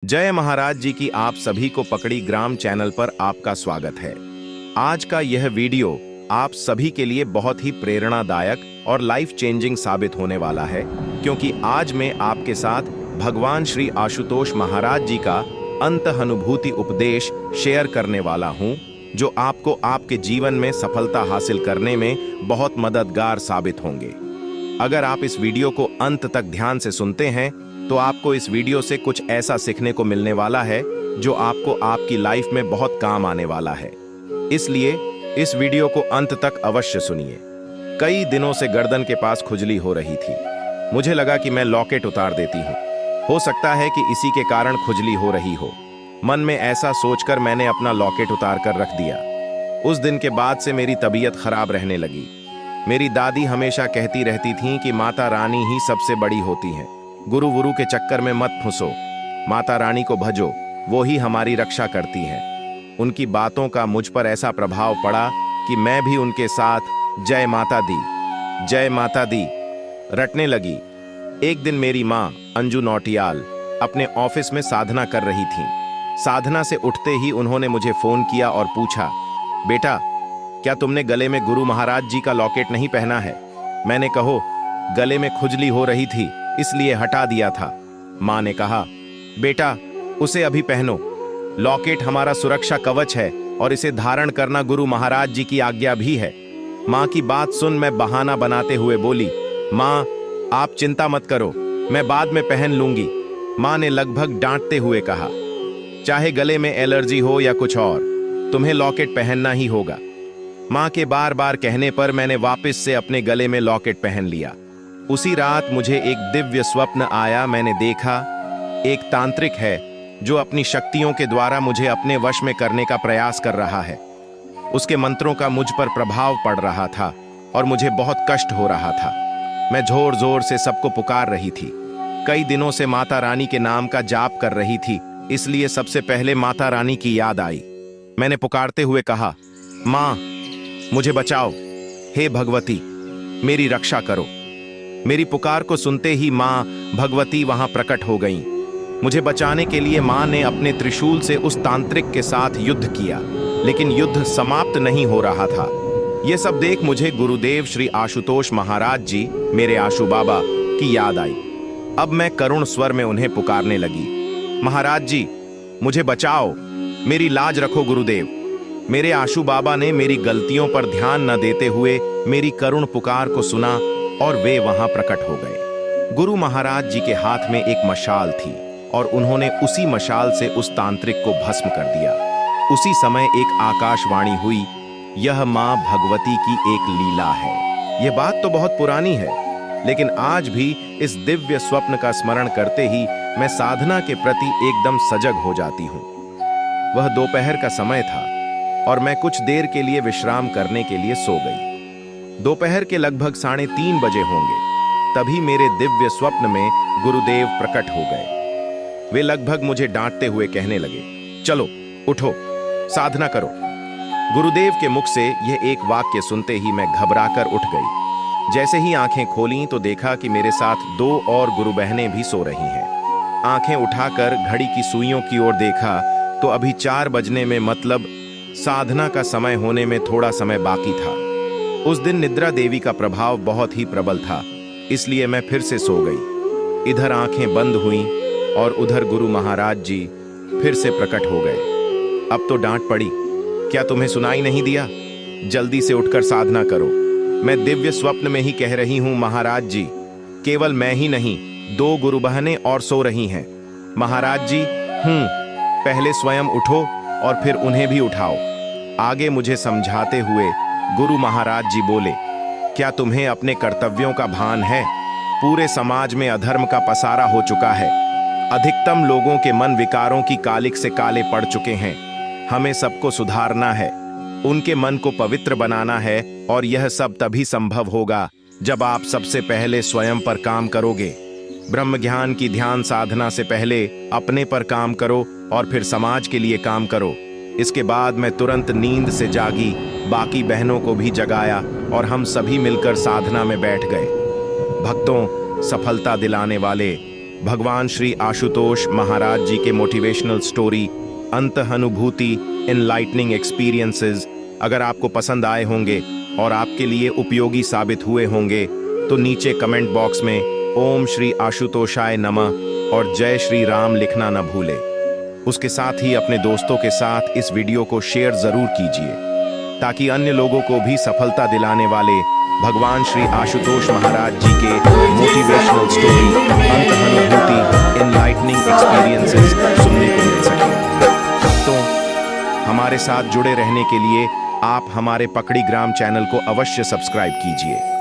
जय महाराज जी की आप सभी को पकड़ी ग्राम चैनल पर आपका स्वागत है। आज का यह वीडियो आप सभी के लिए बहुत ही प्रेरणादायक और लाइफ चेंजिंग साबित होने वाला है, क्योंकि आज मैं आपके साथ भगवान श्री आशुतोष महाराज जी का अंतःनुभूति उपदेश शेयर करने वाला हूं, जो आपको आपके जीवन में सफलता हासिल करने में बहुत मददगार साबित होंगे। अगर आप इस वीडियो को अंत तक ध्यान से सुनते हैं तो आपको इस वीडियो से कुछ ऐसा सीखने को मिलने वाला है जो आपको आपकी लाइफ में बहुत काम आने वाला है। इसलिए इस वीडियो को अंत तक अवश्य सुनिए। कई दिनों से गर्दन के पास खुजली हो रही थी। मुझे लगा कि मैं लॉकेट उतार देती हूँ, हो सकता है कि इसी के कारण खुजली हो रही हो। मन में ऐसा सोचकर मैंने अपना लॉकेट उतार कर रख दिया। उस दिन के बाद से मेरी तबीयत खराब रहने लगी। मेरी दादी हमेशा कहती रहती थीं कि माता रानी ही सबसे बड़ी होती हैं, गुरु वुरु के चक्कर में मत फंसो, माता रानी को भजो, वो ही हमारी रक्षा करती हैं। उनकी बातों का मुझ पर ऐसा प्रभाव पड़ा कि मैं भी उनके साथ जय माता दी रटने लगी। एक दिन मेरी माँ अंजू नौटियाल अपने ऑफिस में साधना कर रही थीं। साधना से उठते ही उन्होंने मुझे फोन किया और पूछा, बेटा क्या तुमने गले में गुरु महाराज जी का लॉकेट नहीं पहना है? मैंने कहो गले में खुजली हो रही थी इसलिए हटा दिया था। माँ ने कहा, बेटा उसे अभी पहनो, लॉकेट हमारा सुरक्षा कवच है और इसे धारण करना गुरु महाराज जी की आज्ञा भी है। माँ की बात सुन मैं बहाना बनाते हुए बोली, माँ आप चिंता मत करो, मैं बाद में पहन लूंगी। माँ ने लगभग डांटते हुए कहा, चाहे गले में एलर्जी हो या कुछ और, तुम्हें लॉकेट पहनना ही होगा। माँ के बार बार कहने पर मैंने वापस से अपने गले में लॉकेट पहन लिया। उसी रात मुझे एक दिव्य स्वप्न आया। मैंने देखा एक तांत्रिक है जो अपनी शक्तियों के द्वारा मुझे अपने वश में करने का प्रयास कर रहा है। उसके मंत्रों का मुझ पर प्रभाव पड़ रहा था और मुझे बहुत कष्ट हो रहा था। मैं जोर जोर से सबको पुकार रही थी। कई दिनों से माता रानी के नाम का जाप कर रही थी, इसलिए सबसे पहले माता रानी की याद आई। मैंने पुकारते हुए कहा, माँ मुझे बचाओ, हे भगवती मेरी रक्षा करो। मेरी पुकार को सुनते ही माँ भगवती वहां प्रकट हो गईं। मुझे बचाने के लिए माँ ने अपने त्रिशूल से उस तांत्रिक के साथ युद्ध किया, लेकिन युद्ध समाप्त नहीं हो रहा था। यह सब देख मुझे गुरुदेव श्री आशुतोष महाराज जी, मेरे आशु बाबा की याद आई। अब मैं करुण स्वर में उन्हें पुकारने लगी, महाराज जी मुझे बचाओ, मेरी लाज रखो गुरुदेव। मेरे आशु बाबा ने मेरी गलतियों पर ध्यान न देते हुए मेरी करुण पुकार को सुना और वे वहां प्रकट हो गए। गुरु महाराज जी के हाथ में एक मशाल थी और उन्होंने उसी मशाल से उस तांत्रिक को भस्म कर दिया। उसी समय एक आकाशवाणी हुई, यह मां भगवती की एक लीला है। यह बात तो बहुत पुरानी है, लेकिन आज भी इस दिव्य स्वप्न का स्मरण करते ही मैं साधना के प्रति एकदम सजग हो जाती हूँ। वह दोपहर का समय था और मैं कुछ देर के लिए विश्राम करने के लिए सो गई। दोपहर के लगभग 3:30 बजे होंगे, तभी मेरे दिव्य स्वप्न में गुरुदेव प्रकट हो गए। वे लगभग मुझे डांटते हुए कहने लगे, चलो उठो, साधना करो। गुरुदेव के मुख से यह एक वाक्य सुनते ही मैं घबराकर उठ गई। जैसे ही आंखें खोलीं तो देखा कि मेरे साथ 2 और गुरु बहनें भी सो रही हैं। आंखें उठाकर घड़ी की सुइयों की ओर देखा तो अभी 4 बजने में, मतलब साधना का समय होने में थोड़ा समय बाकी था। उस दिन निद्रा देवी का प्रभाव बहुत ही प्रबल था, इसलिए मैं फिर से सो गई। इधर आंखें बंद हुईं और उधर गुरु महाराज जी फिर से प्रकट हो गए। अब तो डांट पड़ी, क्या तुम्हें सुनाई नहीं दिया? जल्दी से उठकर साधना करो। मैं दिव्य स्वप्न में ही कह रही हूं महाराज जी, केवल मैं ही नहीं, 2 गुरु बहनें और सो रही हैं। महाराज जी पहले स्वयं उठो और फिर उन्हें भी उठाओ। आगे मुझे समझाते हुए गुरु महाराज जी बोले, क्या तुम्हें अपने कर्तव्यों का भान है? पूरे समाज में अधर्म का पसारा हो चुका है। अधिकतम लोगों के मन विकारों की कालिक से काले पड़ चुके हैं। हमें सबको सुधारना है, उनके मन को पवित्र बनाना है, और यह सब तभी संभव होगा जब आप सबसे पहले स्वयं पर काम करोगे। ब्रह्म ज्ञान की ध्यान साधना से पहले अपने पर काम करो और फिर समाज के लिए काम करो। इसके बाद मैं तुरंत नींद से जागी, बाकी बहनों को भी जगाया और हम सभी मिलकर साधना में बैठ गए। भक्तों, सफलता दिलाने वाले भगवान श्री आशुतोष महाराज जी के मोटिवेशनल स्टोरी, अंतःनुभूति, इनलाइटनिंग एक्सपीरियंसेस अगर आपको पसंद आए होंगे और आपके लिए उपयोगी साबित हुए होंगे तो नीचे कमेंट बॉक्स में ओम श्री आशुतोषाय नमः और जय श्री राम लिखना न भूलें। उसके साथ ही अपने दोस्तों के साथ इस वीडियो को शेयर जरूर कीजिए ताकि अन्य लोगों को भी सफलता दिलाने वाले भगवान श्री आशुतोष महाराज जी के मोटिवेशनल स्टोरी, अंतःनुभूति, इनलाइटनिंग एक्सपीरियंसेस सुनने को मिल सके। तो हमारे साथ जुड़े रहने के लिए आप हमारे पकड़ी ग्राम चैनल को अवश्य सब्सक्राइब कीजिए।